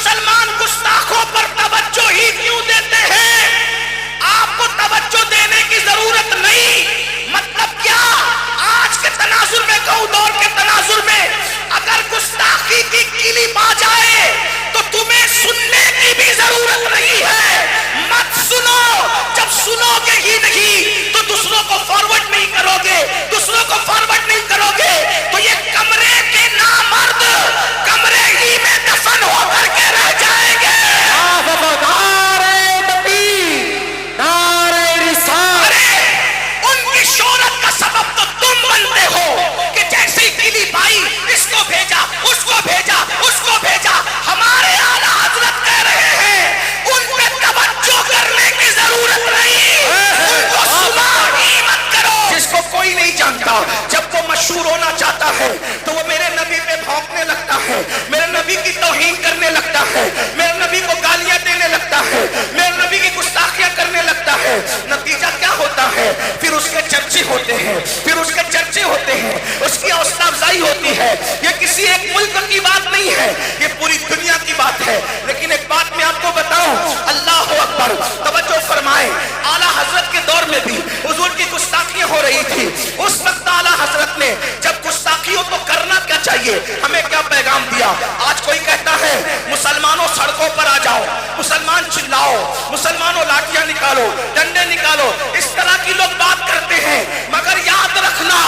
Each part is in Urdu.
مسلمان گستاخوں پر توجہ ہی کیوں دیتے ہیں؟ آپ کو توجہ دینے کی ضرورت نہیں۔ مطلب کیا؟ آج کے تناظر میں کہوں، دور کے تناظر میں اگر گستاخی کی کلپ آ جائے تو تمہیں سننے کی بھی ضرورت نہیں ہے۔ مت سنو، جب سنو گے ہی نہیں تو دوسروں کو فارورڈ نہیں کرو گے، دوسروں کو فارورڈ نہیں کرو گے تو یہ کمرے کے نامرد کمرے ہی میں دفن ہو کر کے رہ جائیں گے۔ ان کی شہرت کا سبب تو تم بنتے ہو کہ جیسے ہی کلپ آئی اس کو بھیجا، اس کو بھیجا، اس کو بھیجا۔ ہمارے اعلیٰ حضرت کہہ رہے ہیں ان پہ توجہ کرنے کی ضرورت نہیں، ان کو سنا ہی مت کرو۔ جس کو کوئی نہیں جانتا جب وہ مشہور ہونا چاہتا ہے تو وہ میرے نبی پہ بھونکنے لگتا ہے، میرے نبی کی توہین کرنے لگتا ہے، میرے نبی کو گالیاں دینے لگتا ہے، میرے نبی کی گستاخیاں کرنے لگتا ہے۔ نتیجہ کیا ہوتا ہے؟ پھر اس کے چرچے ہوتے ہیں، پھر اس کے چرچے ہوتے ہیں، اس کی حوصلہ افزائی ہوتی ہے۔ یہ کسی ایک ملک کی بات نہیں ہے، یہ پوری دنیا کی بات ہے۔ لیکن ایک بات میں آپ کو بتاؤں، اللہ اکبر، توجہ فرمائیں، اعلیٰ حضرت کے دور میں بھی حضور کی گستاخیاں ہو رہی تھی۔ اس وقت اعلیٰ حضرت نے جب گستاخیوں کو کرنا کیا چاہیے، ہمیں کیا پیغام دیا؟ آج کوئی کہتا ہے مسلمانوں سڑکوں پر آ جاؤ، مسلمان چلاؤ، مسلمانوں لاٹھیاں نکالو، ڈنڈے نکالو، اس طرح کی لوگ بات کرتے ہیں۔ مگر یاد رکھنا،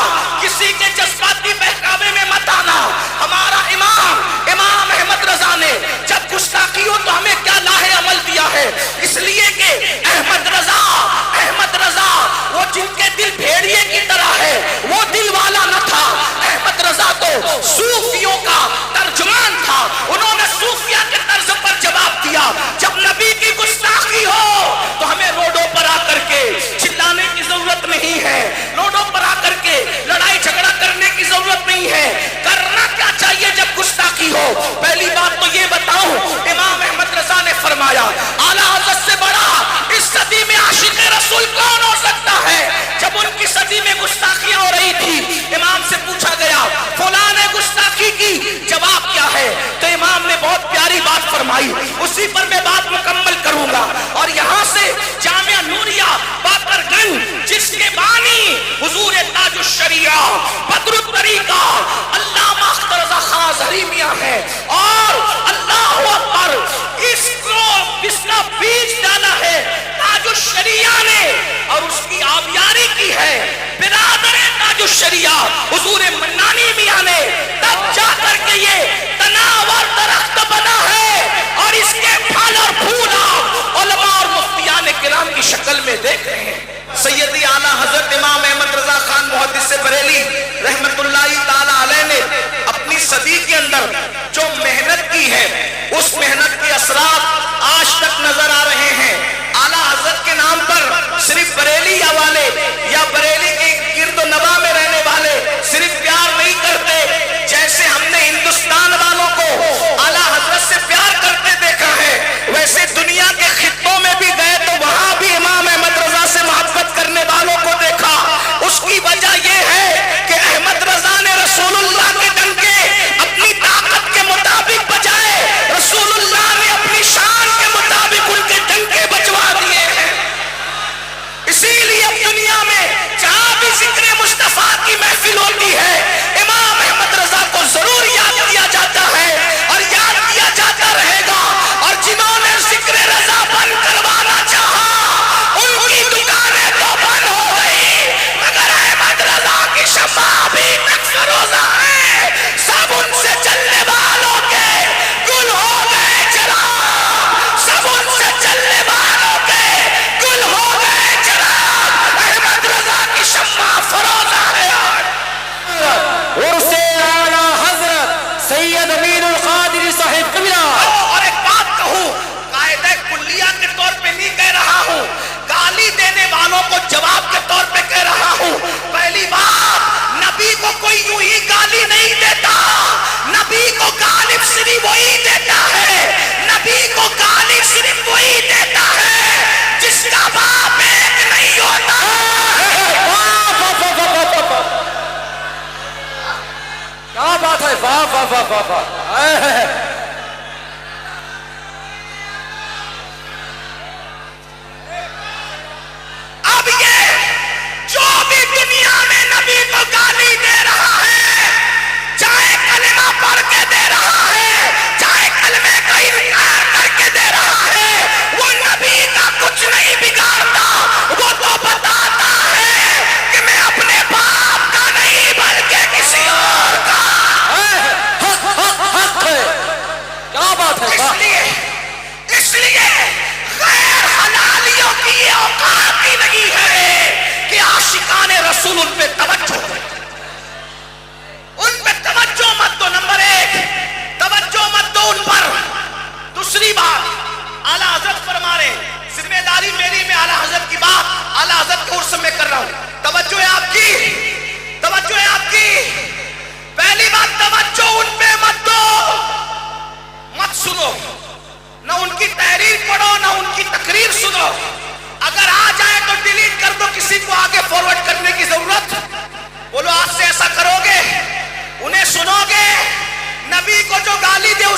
کسی کے جذباتی بہکاوے میں مت آنا۔ ہمارا امام احمد رضا نے جب گستاخی ہو تو ہمیں کیا لاہ عمل دیا ہے، اس لیے کہ احمد رضا وہ جن کے دل بھیڑیے کی طرح ہے، وہ دل والا نہ تھا۔ احمد رضا تو صوفیوں کا ترجمان تھا، انہوں نے صوفیہ کے طرز پر جواب دیا۔ جب نبی کی گستاخی ہو تو ہمیں روڈوں پر آ کر کے چلانے کی ضرورت نہیں ہے، روڈوں پر آ کر کے لڑائی جھگڑا کرنے کی ضرورت نہیں ہے۔ کرنا کیا چاہیے جب گستاخی ہو؟ پہلی بات تو یہ بتاؤں، امام احمد رضا نے فرمایا اعلیٰ حضرت سے بڑا اس صدی میں عاشق رسول کون ہو سکتا ہے؟ جب ان کی صدی میں گستاخیاں ہو رہی تھی، امام سے پوچھا گیا فلاں نے گستاخی کی، جواب کیا ہے؟ تو امام نے بہت پیاری بات فرمائی، اسی پر میں بات مکمل کروں گا۔ اور یہاں سے جامعہ نوریہ باقر گنج، جس کے بانی حضور تاج الشریعہ بدر الطریقہ علامہ اختر رضا خان ازہری میاں ہے، اور اللہ اکبر، اس کا بیج ڈالا ہے تاج الشریعہ نے اور اس کی آبیاری کی ہے برادر تاج الشریعہ حضور منانی میاں نے، تب جا کر کے یہ تناور درخت بنا ہے اور اس کے پھل اور پھول علماء اور مفتیان کرام کی شکل میں دیکھ رہے ہیں۔ سیدی اعلیٰ حضرت امام احمد رضا خان محدث بریلی رحمت اللہ تعالی علیہ نے اپنی صدی کے اندر جو محنت کی ہے، اس محنت کے اثرات آج تک نظر آ رہے ہیں۔ اعلیٰ حضرت کے نام پر صرف بریلی والے یا بریلی کے گرد و نواح میں رہنے والے صرف پیار نہیں کرتے، جیسے ہم نے ہندوستان والوں کو اعلیٰ حضرت سے پیار کرتے دیکھا ہے، ویسے دنیا کے خطوں میں بھی گئے تو وہاں بھی امام احمد رضا سے محبت کرنے والوں کو دیکھا۔ اس کی وجہ یہ ہے کہ احمد رضا نے رسول اللہ کے ڈنکے اپنی طاقت کے مطابق بجائے، رسول اللہ نے اپنی شان کے مطابق ان کے ڈنکے بجوا دیے ہیں۔ اسی لیے اب دنیا میں جہاں بھی ذکر مصطفیٰ کی محفل ہوتی ہے، امام احمد رضا کو ضرور یاد کیا جاتا ہے اور یاد کیا جاتا رہے گا۔ اور جنہوں نے ذکر رضا بند کروانا چاہا، ان کی دکانیں تو بند ہو گئی، مگر احمد رضا کی شمع ابھی تک فروزہ ہے۔ سب ان سے چلنے والوں کے گل ہو گئے چراغ، سب ان سے چلنے والوں کے گل ہو گئے چراغ، احمد رضا کی شمع فروزہ ہے۔ ورث اعلیٰ حضرت سید امین القادری صاحب قبلہ۔ اور ایک بات کہوں، قاعدہ کلیہ کے طور پہ نہیں کہہ رہا ہوں، گالی دینے والوں کو جواب کے طور پہ کہہ رہا ہوں۔ پہلی بات، نبی کو کوئی یوں ہی گالی نہیں دیتا، نبی کو گالی صرف وہی دیتا ہے، نبی کو گالی صرف وہی دیتا ہے جس کا باپ ایک نہیں ہوتا۔ کیا بات ہے، واہ واہ واہ واہ واہ۔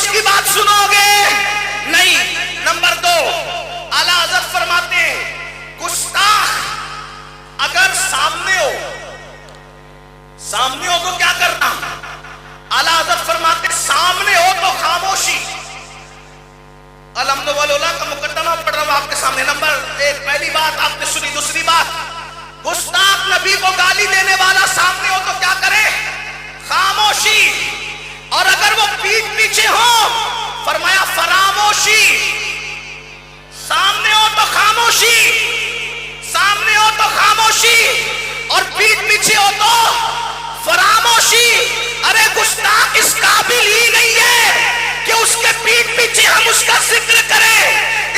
اس کی بات سنو گے نہیں. نمبر 2 اعلیٰ حضرت فرماتے ہیں گستاخ اگر سامنے ہو تو کیا کرنا. اعلیٰ حضرت فرماتے سامنے ہو تو خاموشی. الحمد للہ کا مقدمہ پڑھ رہا ہوں آپ کے سامنے. نمبر 1 پہلی بات آپ نے سنی. دوسری بات گستاخ نبی کو گالی دینے والا سامنے ہو تو کیا کرے؟ خاموشی. اور اگر وہ پیٹھ پیچھے ہو فرمایا فراموشی. سامنے ہو تو خاموشی, سامنے ہو تو خاموشی اور پیٹھ پیچھے ہو تو فراموشی. ارے گستاخ اس قابل ہی نہیں ہے کہ اس کے پیٹھ پیچھے ہم اس کا ذکر کریں,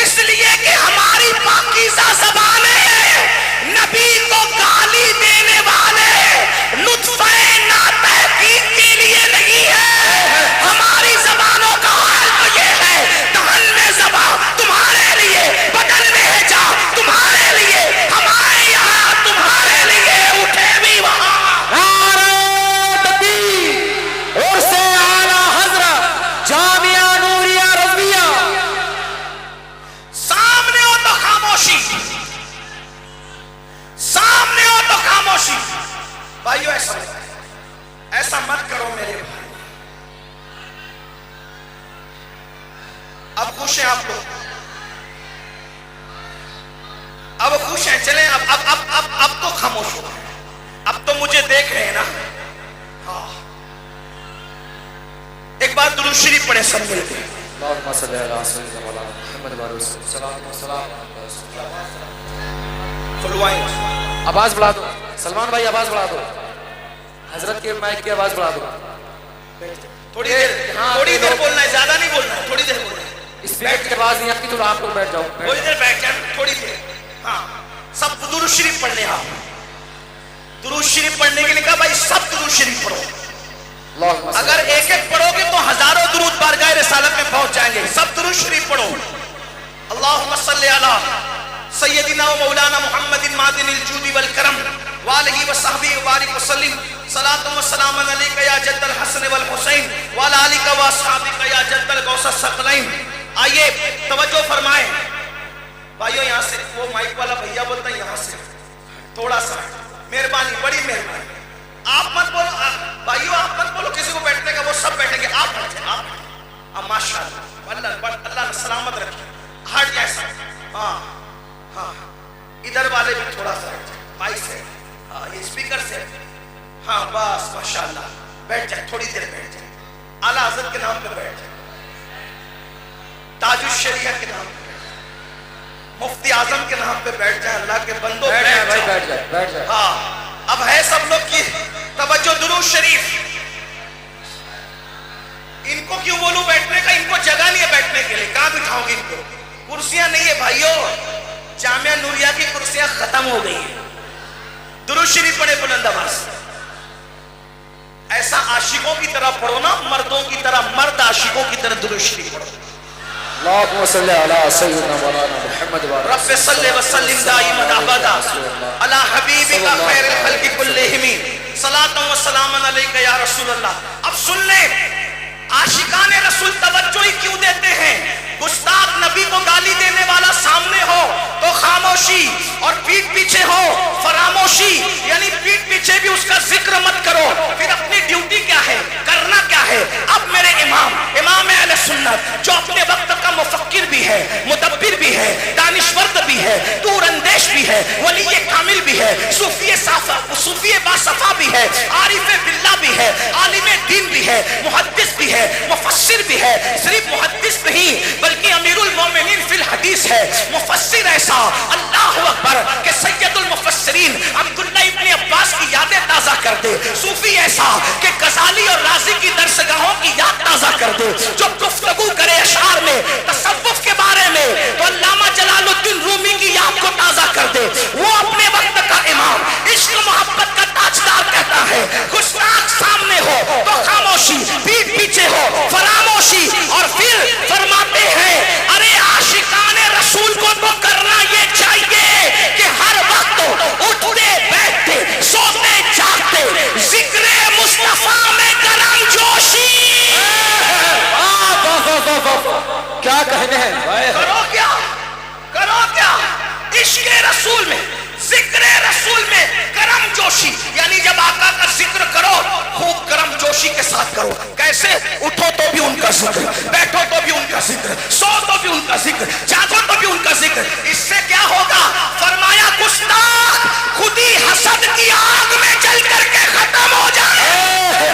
اس لیے کہ ہماری پاکیزہ زبان ہے. نبی کو گالی دینے والے نطفہ ناتحقیق کے لیے نہیں ہے. ہماری زبانوں کا حال تو یہ ہے دہن میں زبان تمہارے لیے, بدن میں ہے جا تمہارے لیے, ہمارے یہاں تمہارے لیے, اٹھے بھی وہاں. نعرہ تکبیر. عرس اعلیٰ حضرت جامعہ نوریہ رضویہ. سامنے ہو تو خاموشی, سامنے ہو تو خاموشی. بھائیو ایسا مت کرو میرے بھائی. اب خوش ہیں آپ لوگ, اب خوش ہیں. چلیں اب تو خاموش ہو, اب تو مجھے دیکھ رہے ہیں نا. ہاں ایک بار درود شریف پڑھیں سب مل کے. اللہم صلی علی سیدنا مولانا محمد وعلیہ السلام. کھلوائیں. آواز بڑھا دو سلمان بھائی, آواز بڑھا دو. حضرت کے مائک کی آواز بڑھا دو. تھوڑی دیر بولنا ہے, زیادہ نہیں بولنا ہے, تھوڑی دیر بولنا ہے. اسپیکر کی آواز نہیں آتی تو آپ لوگ بیٹھ جاؤ. تھوڑی دیر بیٹھ جائیں, تھوڑی دیر. ہاں سب درود شریف پڑھنے. آپ درود شریف پڑھنے کے لیے کہا بھائی سب درود شریف پڑھو. اگر ایک ایک پڑھو گے تو ہزاروں درود بارگاہ رسالت میں پہنچ جائیں گے. سب درود شریف پڑھو. اللہم صلی علی سیدنا و مولانا محمد معدن الجود والکرم وآلہ وصحبہ وبارک وسلم. صلاۃ و سلام علیک یا جد الحسن والحسین وعلی آلک و اصحابک یا جد الغوث الثقلین. آئیے توجہ فرمائیں بھائیو. یہاں سے وہ مائک والا بھیا بولتا ہے یہاں سے تھوڑا سا مہربانی, بڑی مہربانی. آپ مت بولو بھائیو, آپ مت بولو کسی کو بیٹھنے کا, وہ سب بیٹھیں گے. آپ بیٹھیں, آپ ماشاء اللہ, اللہ نے سلامت رکھے. ہٹ جائے سب. ہاں ہاں ادھر والے بھی تھوڑا سا مائک سے, یہ اسپیکر سے. ہاں بس ماشاء اللہ. بیٹھ جائے, تھوڑی دیر بیٹھ جائے. اعلیٰ حضرت کے نام پہ بیٹھ جائے, تاج الشریعہ کے نام پہ, مفتی اعظم کے نام پہ بیٹھ جائے. اللہ کے بندوں بیٹھ جائے. ہاں اب ہے سب لوگ کی توجہ. درود شریف. ان کو کیوں بولوں بیٹھنے کا, ان کو جگہ نہیں ہے بیٹھنے کے لیے. کہاں بٹھاؤں گی ان کو؟ کرسیاں نہیں ہے بھائیو, جامعہ نوریہ کی کرسیاں ختم ہو گئی ہیں. درود شریف پڑھے بلند آواز. ایسا عاشقوں کی طرح پڑھو نا, مردوں کی طرح, مرد عاشقوں کی طرح درود شریف پڑھو. اللہم صلی علی سیدنا مولانا محمد رب صلی وسلم دائما ابدا علی حبیبک خیر الخلق کلہم صلاۃ و سلام علیک یا رسول اللہ. اب سن لیں, عاشقان رسول توجہ ہی کیوں دیتے ہیں؟ گستاخ نبی کو گالی دینے والا سامنے ہو تو خاموشی, اور پیٹھ پیچھے ہو فراموشی. یعنی پیٹھ پیچھے بھی اس کا ذکر مت کرو. پھر اپنی ڈیوٹی کیا ہے, کرنا کیا ہے؟ اب میرے امام اہل سنت جو اپنے وقت کا مفکر بھی ہے, مدبر بھی ہے, دانشورد بھی ہے, دور اندیش بھی ہے, ولی کامل بھی ہے, صوفی باصفا بھی ہے, عارف باللہ بھی ہے, عالم دین بھی ہے, محدث بھی ہے, مفسر بھی ہے. صرف محدث نہیں بلکہ امیر المومنین فی الحدیث ہے. مفسر ایسا اللہ اکبر کہ سید المفسرین عبداللہ ابن عباس کی یادیں تازہ کر دے. صوفی ایسا کہ غزالی اور رازی کی درسگاہوں کی یاد تازہ کر دے. جو گفتگو کرے اشعار میں تصوف کے بارے میں تو علامہ جلال الدین رومی کی یاد کو تازہ کر دے. وہ اپنے وقت کا امام, عشق محبت کا تاجدار کہتا ہے گستاخ سامنے ہو تو خاموشی, پیٹھ پیچھے ہو فراموشی. اور پھر فرماتے ہیں ارے عاشقان رسول کو تو کرنا یہ چاہیے کہ ہر وقت اٹھتے بیٹھتے سوتے جاگتے ذکر مصطفیٰ میں گرم جوشی. کیا کہنے ہیں؟ کرو کیا عشق رسول میں، ذکر رسول میں کرم جوشی، یعنی جب آقا کا ذکر کرو خوب کرم جوشی کے ساتھ کرو. کیسے؟ اٹھو تو بھی ان کا ذکر، بیٹھو تو بھی ان کا ذکر، سو تو بھی ان کا ذکر، جاگو تو بھی ان کا ذکر. اس سے کیا ہوگا؟ فرمایا گستاخ خود ہی حسد کی آگ میں جل کر کے ختم ہو جائے.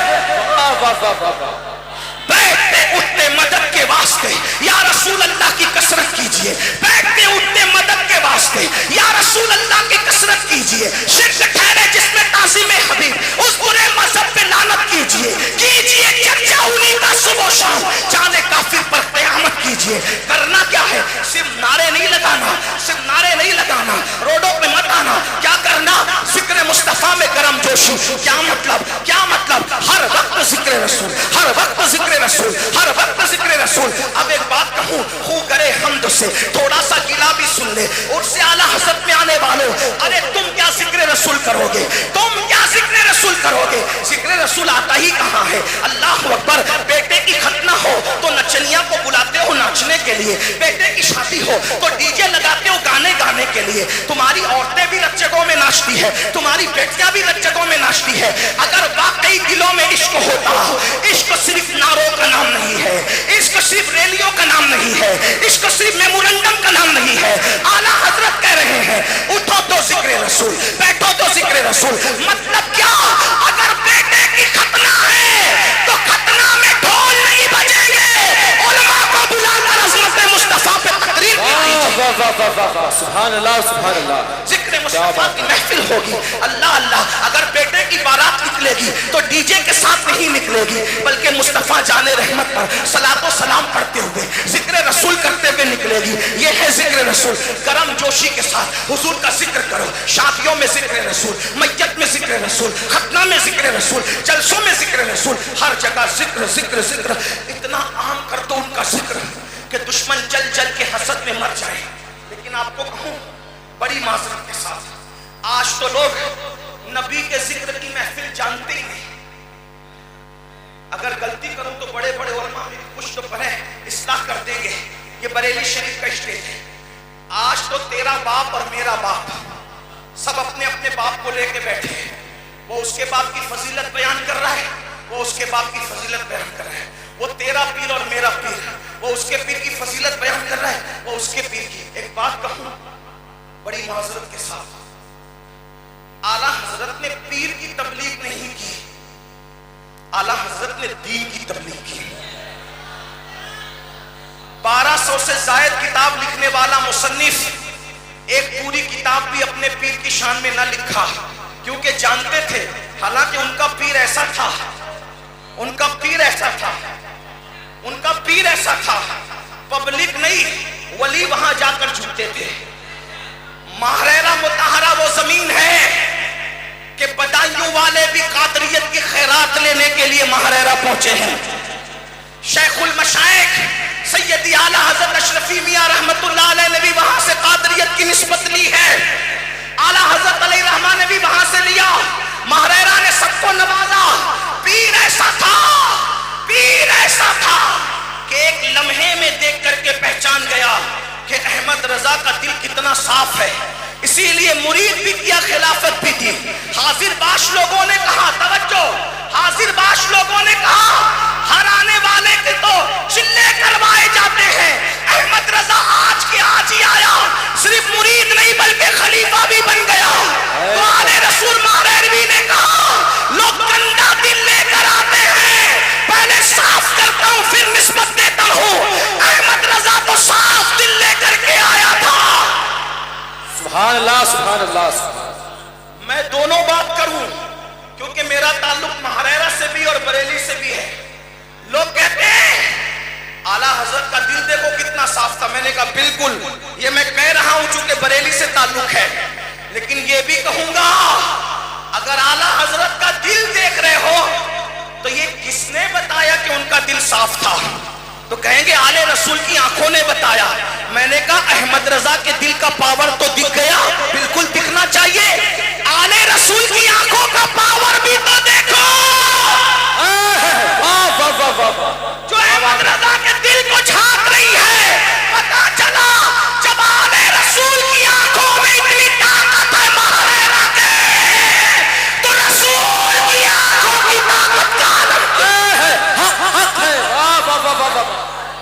بیٹھتے اٹھتے مدد کے واسطے یا رسول اللہ کی کثرت کیجئے، بیٹھتے اٹھتے مدد کے واسطے یا رسول اللہ کی کثرت کیجئے. شرک ٹھہرے جس میں تعظیم حبیب، اس برے مذہب پہ لعنت کیجئے چرچا انہی کا صبح و شام، جانے کافر پر قیامت کیجئے. کرنا کیا ہے؟ صرف نعرے نہیں لگانا، صرف نعرے نہیں لگانا، روڈوں پہ مت آنا. کیا کرنا؟ ذکر مصطفیٰ میں کرم جوشی. کیا مطلب؟ ہر وقت ذکر رسول، ہر وقت ذکر رسول، ہر وقت ذکر رسول. اب ایک بات کہوں، خو کرے حمد سے تھوڑا سا گلا بھی سن لے. اور سے اعلیٰ حضرت میں آنے والوں، ارے تم کیا ذکر رسول کرو گے؟ تم کیا ذکر رسول کرو گے؟ ذکر رسول آتا ہی کہاں ہے؟ اللہ اکبر. بیٹے کی ختنہ ہو تو نچنیاں کو بلاتے ہو ناچنے کے لیے، بیٹے کی شادی ہو تو ڈی جے لگاتے ہو گانے کے لیے. تمہاری عورتیں بھی رچگوں میں ناچتی ہے، تمہاری بیٹیاں بھی رچگوں میں ناچتی ہے. اگر واقعی دلوں میں عشق ہوتا، عشق صرف نعروں کا نام نہیں ہے، عشق صرف ریلیوں کا نام نہیں ہے، عشق صرف میمورنڈم کا نام نہیں ہے. اعلیٰ حضرت کہہ رہے ہیں اٹھو تو ذکر رسول، بیٹھو تو ذکر رسول. مطلب کیا؟ اگر بیٹے کی ختنہ ہے تو ختنہ میں ڈھول نہیں بجیں گے، علماء کو بلا کر عظمت مصطفیٰ پہ تقریر کی. سبحان اللہ سبحان اللہ. ذکر مصطفیٰ کی محفل ہوگی. اللہ اللہ. اگر بیٹے کی بارات نکلے گی تو ڈی جے کے ساتھ نہیں نکلے گی، بلکہ مصطفیٰ جان رحمت پر صلاۃ و سلام پڑھتے ہوئے ذکر رسول کرتے ہوئے نکلے گی. یہ ہے ذکر رسول. کرم جوشی کے ساتھ حضور کا ذکر کرو. شادیوں میں ذکر رسول، میت میں ذکر رسول، ختنہ میں ذکر رسول، جلسوں میں ذکر رسول. ہر جگہ ذکر ذکر ذکر. اتنا عام کر دو ان کا ذکر کہ دشمن جل جل کے حسد میں مر جائے. لیکن آپ کو کہوں بڑی معذرت کے ساتھ، آج تو لوگ نبی کے ذکر کی محفل جانتے ہی نہیں. اگر غلطی کروں تو بڑے بڑے علماء میں کچھ تو پڑھیں اصلاح کر دیں گے. یہ بریلی شریف کا اسٹیج ہے. آج تو تیرا باپ اور میرا باپ سب اپنے اپنے باپ کو لے کے بیٹھے ہیں. وہ اس کے باپ کی فضیلت بیان کر رہا ہے، وہ اس کے باپ کی فضیلت بیان کر رہا ہے. وہ تیرا پیر اور میرا پیر، وہ اس کے پیر کی فضیلت بیان کر رہا ہے، وہ اس کے پیر کی. ایک بات کہوں بڑی معذرت کے ساتھ، اعلیٰ حضرت نے پیر کی تبلیغ نہیں کی، اعلیٰ حضرت نے دین کی تبلیغ کی. 1200 سے زائد کتاب لکھنے والا مصنف ایک پوری کتاب بھی اپنے پیر کی شان میں نہ لکھا، کیونکہ جانتے تھے حالانکہ ان کا پیر ایسا تھا، ان کا پیر ایسا تھا، ان کا پیر ایسا تھا. پبلک نہیں، ولی وہاں جا کر جھکتے تھے. ماہرہ مطہرہ وہ زمین ہے کہ بدایوں والے بھی قادریت کی خیرات لینے کے لیے ماہرہ پہنچے ہیں. شیخ المشائخ سیدی اعلیٰ حضرت اشرفی میاں رحمت اللہ علیہ نے بھی وہاں سے قادریت کی نسبت لی ہے. اعلیٰ حضرت علیہ الرحمٰن نے بھی وہاں سے لیا. ماہرہ نے سب کو نوازا. پیر ایسا تھا، پیر ایسا تھا کہ ایک لمحے میں دیکھ کر کے پہچان گیا کہ احمد رضا کا دل کتنا صاف ہے. اسی لیے مرید بھی کیا، خلافت بھی دی. حاضر باش لوگوں نے کہا، توجہ، حاضر باش لوگوں نے کہا ہر آنے والے کے تو چلے کروائے جاتے ہیں، احمد رضا آج کے آج ہی آیا، صرف مرید نہیں بلکہ خلیفہ بھی بن گیا. تو آل رسول ماہروی نے کہا لوگ گندا دل لے کر آتے ہیں، پہلے صاف کرتا ہوں پھر نسبت دیتا ہوں. احمد رضا تو صاف دل لے کر کے آیا تھا. سبحان اللہ سبحان اللہ سبحان. میں دونوں بات کروں کیونکہ میرا تعلق ماہرہ سے بھی اور بریلی سے بھی ہے. لوگ کہتے ہیں اعلیٰ حضرت کا دل دیکھو کتنا صاف تھا. میں نے کہا بالکل، یہ میں کہہ رہا ہوں چونکہ بریلی سے تعلق ہے، لیکن یہ بھی کہوں گا اگر اعلیٰ حضرت کا دل دیکھ رہے ہو تو یہ کس نے بتایا کہ ان کا دل صاف تھا؟ تو کہیں گے آل رسول کی آنکھوں نے بتایا. میں نے کہا احمد رضا کے دل کا پاور تو دکھ گیا، بالکل دکھنا چاہیے. آل رسول کی آنکھوں کا پاور بھی تو دیکھو جو احمد رضا کے دل کو جھانک رہی ہے.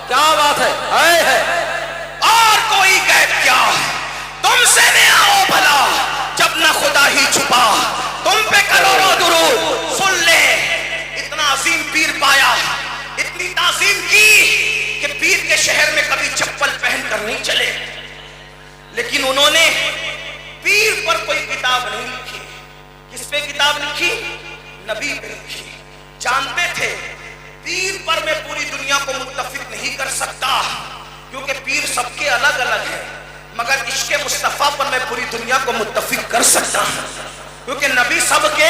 کیا بات ہے، آئے ہے اور کوئی غیب کیا تم سے نہ آؤ بھلا جب نہ خدا ہی چھپا تم پہ کروڑوں درود سن لے اتنا عظیم پیر پایا اتنی تعظیم کی کہ پیر کے شہر میں کبھی چپل پہن کر نہیں چلے لیکن انہوں نے پیر پر کوئی کتاب نہیں لکھی کس پہ کتاب لکھی نبی پہ لکھی جانتے تھے پیر پر میں پوری دنیا کو متفق نہیں کر سکتا کیونکہ پیر سب کے الگ الگ ہیں مگر عشق مصطفیٰ پر میں پوری دنیا کو متفق کر سکتا ہوں کیونکہ نبی سب کے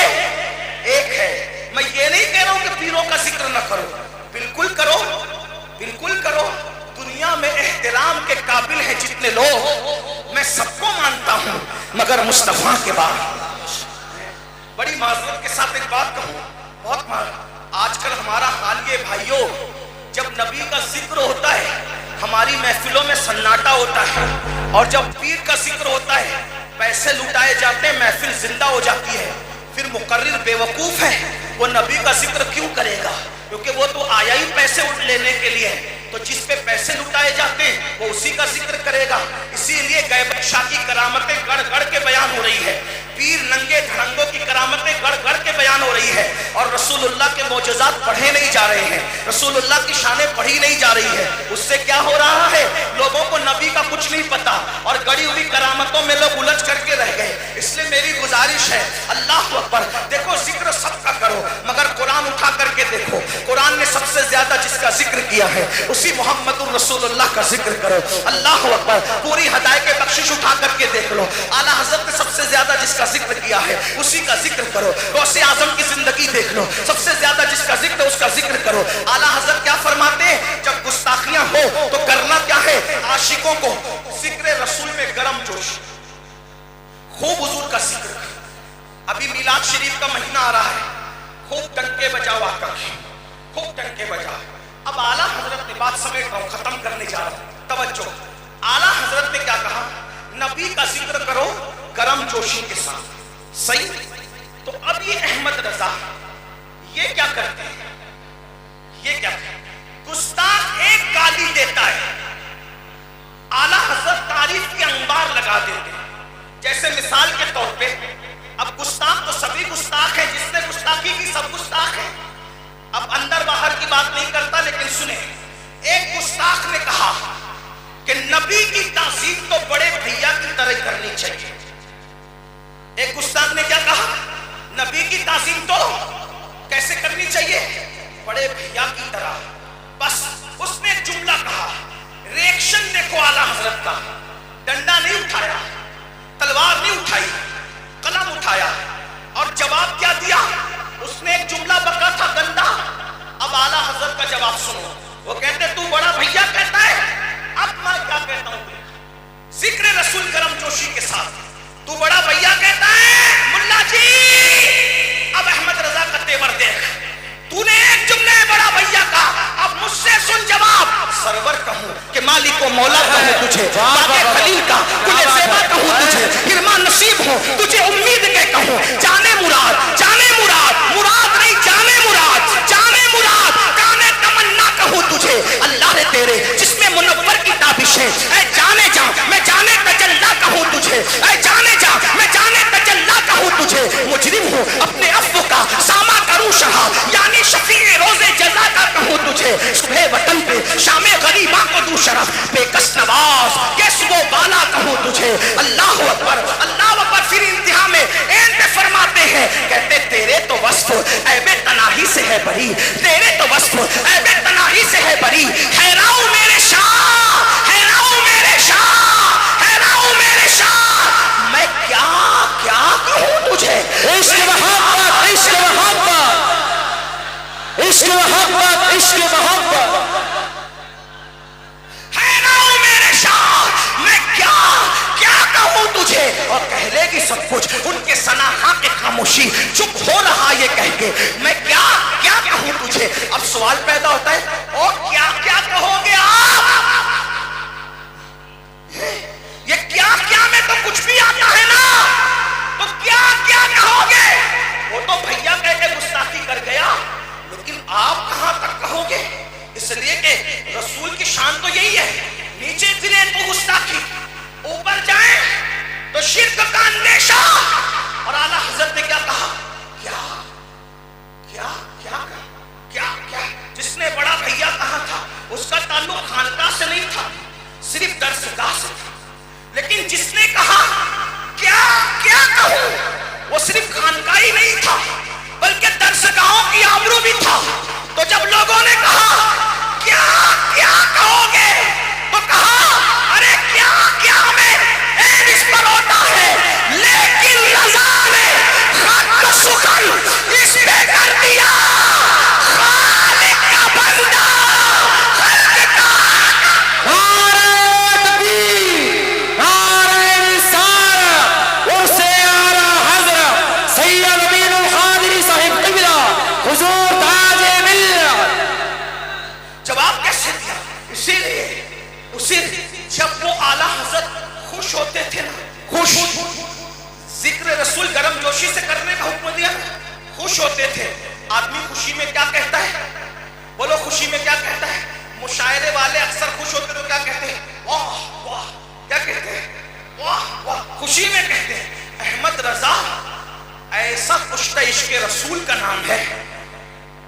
ایک ہے میں یہ نہیں کہہ رہا ہوں کہ پیروں کا ذکر نہ کرو بالکل کرو دنیا میں احترام کے قابل ہیں جتنے لوگ میں سب کو مانتا ہوں مگر مصطفیٰ کے بعد بڑی معذرت کے ساتھ ایک بات کہوں بہت آج کل ہمارا حال یہ بھائیوں جب نبی کا ذکر ہوتا ہے ہماری محفلوں میں سناٹا ہوتا ہے اور جب پیر کا ذکر ہوتا ہے پیسے لٹائے جاتے ہیں محفل زندہ ہو جاتی ہے پھر مقرر بے وقوف ہے وہ نبی کا ذکر کیوں کرے گا کیونکہ وہ تو آیا ہی پیسے لینے کے لیے ہے تو جس پہ پیسے لٹائے جاتے ہیں وہ اسی کا ذکر کرے گا اسی لیے غیبت شاہ کی کرامتیں گڑ گڑ کے بیان ہو رہی ہے پیر ننگے دھڑنگوں کی کرامتیں گڑ گڑ کے بیان ہو رہی ہے اور رسول اللہ کے معجزات پڑھے نہیں جا رہے ہیں رسول اللہ کی شانیں پڑھی نہیں جا رہی ہے اس سے کیا ہو رہا ہے لوگوں کو نبی کا کچھ نہیں پتا اور گڑی ہوئی کرامتوں میں لوگ الجھ کر کے رہ گئے اس لیے میری گزارش ہے اللہ اکبر دیکھو ذکر سب کا کرو مگر قرآن اٹھا کر کے دیکھو قرآن نے سب سے زیادہ جس کا ذکر کیا ہے اسی محمد الرسول اللہ کا ذکر کرو اللہ اکبر پوری ہدایت بخشش اٹھا کر کے دیکھ لو اعلیٰ حضرت نے سب سے زیادہ جس کا ذکر کیا ہے اسی کا ذکر کرو غوث اعظم کی زندگی دیکھ لو سب سے زیادہ جس کا ذکر اس کا ذکر کرو اعلیٰ حضرت کیا فرماتے ہیں جب گستاخیاں ہو تو کرنا کیا ہے عاشقوں کو ذکر رسول میں گرم جوش خوب حضور کا ذکر ابھی میلاد شریف کا مہینہ آ رہا ہے خوب ٹنکے بجاؤ آقا کی خوب ٹنکے بجاؤ اب اعلیٰ حضرت نے بات سمیٹ رہا ہوں ختم کرنے جا رہا ہوں توجہ اعلیٰ حضرت نے کیا کہا نبی کا ذکر کرو گرم جوشی کے ساتھ صحیح تو اب یہ احمد رضا یہ کیا کرتے ہیں یہ کیا کرتے ہیں گستاخ ایک گالی دیتا ہے اعلیٰ حضرت تعریف کے انبار لگا دیتے ہیں جیسے مثال کے طور پہ اب گستاخ تو سبھی گستاخ ہیں جس نے گستاخی کی سب گستاخ ہیں اب اندر باہر کی بات نہیں کرتا لیکن سنیں ایک گستاخ نے کہا کہ نبی کی تعظیم تو بڑے بھیا کی طرح کرنی چاہیے ایک گستاخ نے کیا کہا نبی کی تعظیم تو کیسے کرنی چاہیے بڑے بھیا کی طرح بس اس نے جملہ کہا ریاکشن دیکھو اعلیٰ حضرت کا ڈنڈا نہیں اٹھایا تلوار نہیں اٹھائی قلم اٹھایا اور جواب کیا دیا اس نے ایک جملہ بکا تھا گندا اب اعلیٰ حضرت کا جواب سنو وہ کہتے تو بڑا بھیا کہتا ہے اب میں کیا کہتا ہوں ذکر رسول کرم جوشی کے ساتھ تو بڑا بھیا کہتا ہے ملا جی اب احمد رضا کا تیور دیکھ تو نے ایک جملے بڑا بھیا کا اب مجھ سے سن جواب سرور کہوں کہ مالک و مولا کہوں تجھے باقی خلیل کا کل زیبا کہوں تجھے فرمان نصیب ہوں تجھے امید کے کہوں جانے مراد مراد نہیں جانے مراد کانے تمنا کہوں تجھے اللہ نے تیرے جس میں منور کی تابش ہے اے جانے جا میں جانے تجلا کہوں تجھے اے جانے جا میں جانے تجلا کہوں تجھے مجرم ہوں اپنے عفو کا ساما کروں شہا یعنی شفیع روز جزا کا کہوں تجھے صبح وطن پہ شام غریبہ کو دوں شرف بے کس نواز کس وہ بالا کہوں تجھے اللہ اکبر پھر انتہا میں اینڈ فرماتے ہیں کہتے تیرے تو وصف عیب تناہی سے ہے بری تیرے تو وصف عیب تناہی سے ہے بری حیراؤ میرے شاہ میں کیا کہوں تجھے عشق محبت حیراؤ میرے شاہ میں کیا کہوں تجھے اور کہہ لے گی سب کچھ ان کے سناحا کے خاموشی چپ ہو رہا یہ کہہ کے میں کیا کہوں تجھے اب سوال پیدا ہوتا ہے اور کیا اس لیے کہ رسول کی شان تو یہی ہے، نیچے گریں تو گستاخی، اوپر جائیں تو شرک کا اندیشہ. اور اعلیٰ حضرت نے کیا کہا؟ کیا کیا کیا کیا کیا جس نے بڑا بھیا کہا تھا اس کا تعلق خانقاہ سے نہیں تھا، صرف درسگاہ سے تھا. لیکن جس نے کہا کیا کیا کہوں، وہ صرف خانقاہ ہی نہیں تھا بلکہ درسگاہوں کی آبرو بھی تھا. تو جب لوگوں نے کہا کیا کیا کہو گے تو کہا ارے کیا کیا ہمیں عین اس پر ہوتا ہے، لیکن رضا نے خط سخن اس پہ کر دیا. خالق کا بندہ خلق کا نعرہ تکبیر، نعرہ رسالت، عرس اعلیٰ حضرت سید امین القادری صاحب قبلہ حضور تاج ملت. جواب کیسے دیا؟ اسی لیے جب وہ اعلیٰ حضرت خوش ہوتے تھے نا، خوش ذکر رسول گرم جوشی سے کرنے کا حکم دیا، خوش ہوتے تھے. آدمی خوشی میں کیا کہتا ہے؟ بولو خوشی میں کیا کہتا ہے؟ مشاعرے والے اکثر خوش ہوتے تو کیا کہتے ہیں؟ واہ واہ. کیا کہتے ہیں؟ واہ واہ. خوشی میں کہتے ہیں. احمد رضا ایسا کشتہ عشق رسول کا نام ہے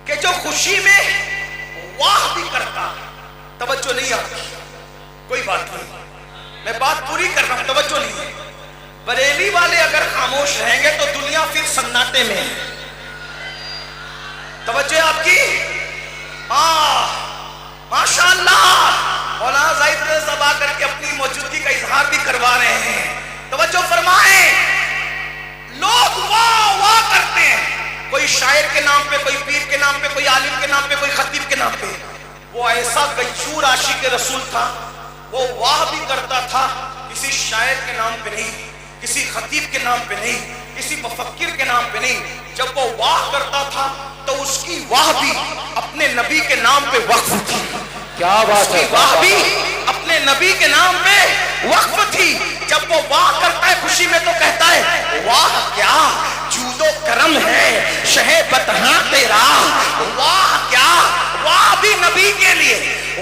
کہ جو خوشی میں واہ بھی کرتا. توجہ نہیں آتی، کوئی بات نہیں، میں بات پوری کر رہا ہوں، توجہ نہیں ہے. بریلی والے اگر خاموش رہیں گے تو دنیا پھر سناٹے میں ہے. توجہ آپ کی؟ ماشاءاللہ مولانا زاہد رضا صاحب آ کر کے اپنی موجودگی کا اظہار بھی کروا رہے ہیں. توجہ فرمائیں. لوگ واہ واہ کرتے ہیں، کوئی شاعر کے نام پہ، کوئی پیر کے نام پہ، کوئی عالم کے نام پہ، کوئی خطیب کے نام پہ. وہ ایسا غیور عاشق رسول تھا، وہ واہ بھی کرتا تھا، کسی شاعر کے نام پہ نہیں، کسی خطیب کے نام پہ نہیں، کسی مفکر کے نام پہ نہیں. جب وہ واہ کرتا تھا تو اس کی واہ بھی اپنے نبی کے نام پہ وقف تھی. کیا بات ہے، واہ بھی اپنے نبی کے نام پہ وقف تھی. جب وہ واہ کرتا ہے خوشی میں تو کہتا ہے واہ کیا جود و کرم ہے شہ بطحاں تیرا. واہ کیا، واہ بھی نبی کے لیے،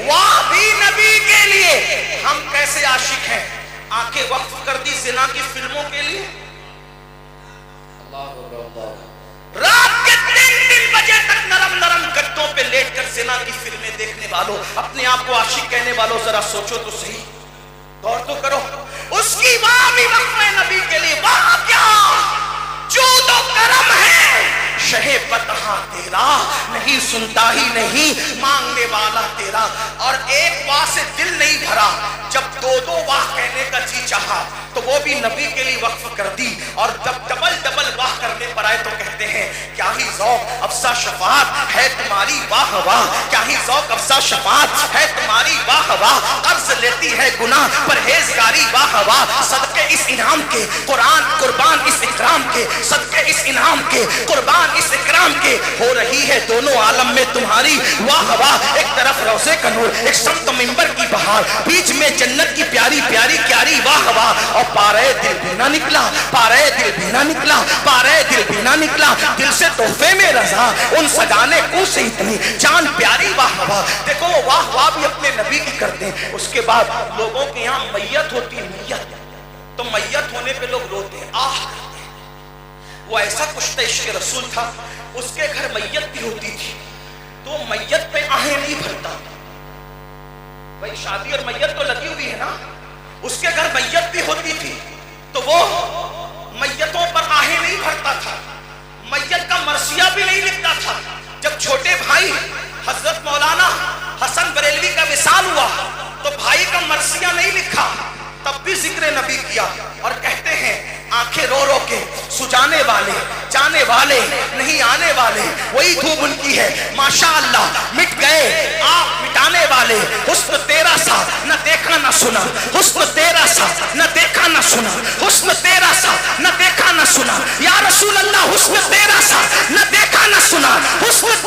واہ بھی نبی کے لیے. ہم کیسے عاشق ہیں؟ آنکھیں وقف کر دی زنا کی فلموں کے لیے. رات کے 3 بجے تک نرم نرم گدوں پہ لیٹ کر زنا کی فلمیں دیکھنے والوں، اپنے آپ کو عاشق کہنے والوں، ذرا سوچو تو صحیح، غور تو کرو. اس کی واہ بھی وقف ہے نبی کے لیے. واہ کیا جود و کرم ہے شہ بطحاں تیرا، نہیں سنتا ہی نہیں مانگنے والا تیرا. اور ایک واہ سے دل نہیں بھرا، جب 2 واہ کہنے کا جی چاہا تو وہ بھی نبی کے لیے وقف کر دی. اور جب ڈبل واہ کرنے پر آئے تو کہتے ہیں کیا ہی ذوق افزا شفاعت ہے تمہاری واہ واہ، کیا ہی ذوق افزا شفاعت ہے تمہاری واہ واہ. قرض لیتی ہے گناہ پرہیزگاری واہ واہ. صدقے اس انعام کے قرآن قربان اس اکرام کے، صدقے اس انعام کے قربان اس اکرام کے. ہو رہی ہے دونوں عالم میں تمہاری واہ واہ. ایک طرف روزے کا نور، ایک سمت منبر کی بہار، بیچ میں جنت کی پیاری پیاری کیاری واہ واہ. اور پارے دل بھی نہ نکلا، پارے دل بھی نہ نکلا، پارے دل بھی نہ نکلا. دل سے تحفے میں رضا ان سجانے کو سے اتنی جان پیاری واہ واہ. دیکھو وہ واہ واہ بھی اپنے نبی کی کرتے ہیں. اس کے بعد لوگوں کے یہاں میت ہوتی ہے، میت تو میت ہونے پہ لوگ روتے ہیں، آہ کرتے ہیں. وہ ایسا کشتہ عشق رسول تھا، اس کے گھر میت بھی ہوتی تھی تو میت پہ آہیں نہیں بھرتا. بھائی شادی اور میت تو لگی ہوئی ہے نا، اس کے گھر میت بھی ہوتی تھی تو وہ میتوں پر آہیں نہیں بھرتا تھا، میت کا مرثیہ بھی نہیں لکھتا تھا. جب چھوٹے بھائی حضرت مولانا حسن بریلوی کا وصال ہوا تو بھائی کا مرثیہ نہیں لکھا، تب بھی ذکر نبی کیا. اور کہتے ہیں آنکھیں رو رو کے سجانے والے، جانے والے نہیں آنے والے، وہی دھوپ ان کی ہے. ماشاءاللہ مٹ گئے آپ مٹانے والے. حسن تیرا سا نہ دیکھا نہ سنا، حسن تیرا سا نہ دیکھا نہ سنا، حسن تیرا سا نہ دیکھا نہ سنا. یا رسول اللہ حسن تیرا سا نہ دیکھا نہ سنا، حسن